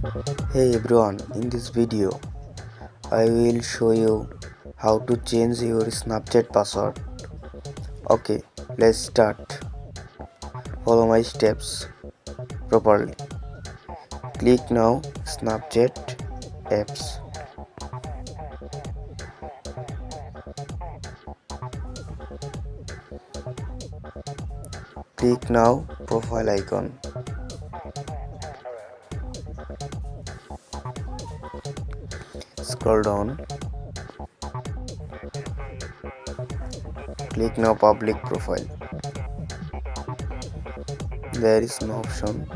Hey everyone, in this video I will show you how to change your Snapchat password. Okay, let's start. Follow my steps properly. Click now Snapchat apps. Click now profile icon. Scroll down. Click now public profile. There is no option.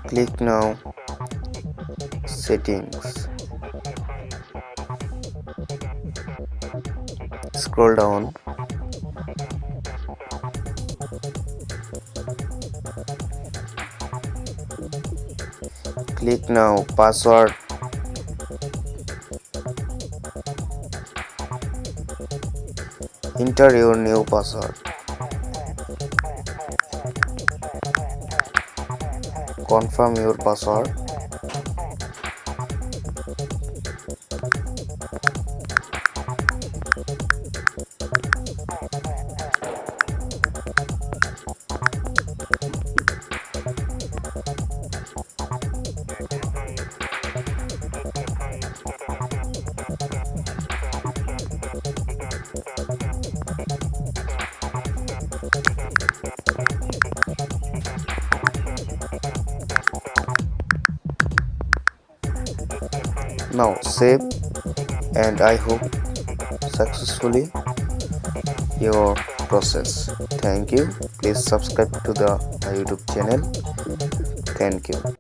Click now settings. Scroll down. Click now password. Enter your new password. Confirm your password. Now save, and I hope successfully your process. Thank you. Please subscribe to the my YouTube channel. Thank you.